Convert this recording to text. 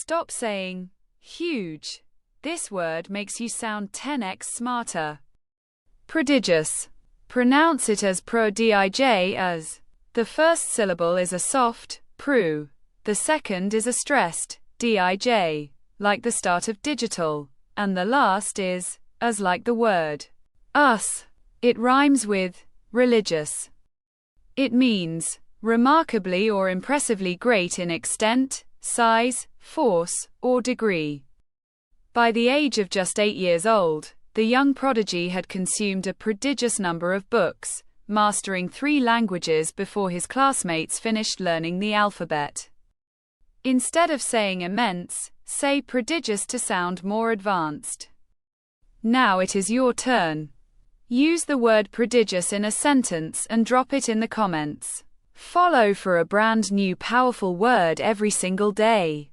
Stop saying huge. This word makes you sound 10x smarter. Prodigious. Pronounce it as prodigious. The first syllable is a soft pru. The second is a stressed dij, like the start of digital, and the last is as, like the word us. It rhymes with religious. It means remarkably or impressively great in extent, size, force, or degree. By the age of just 8 years old, the young prodigy had consumed a prodigious number of books, mastering 3 languages before his classmates finished learning the alphabet. Instead of saying immense, say prodigious to sound more advanced. Now it is your turn. Use the word prodigious in a sentence and drop it in the comments. Follow for a brand new powerful word every single day.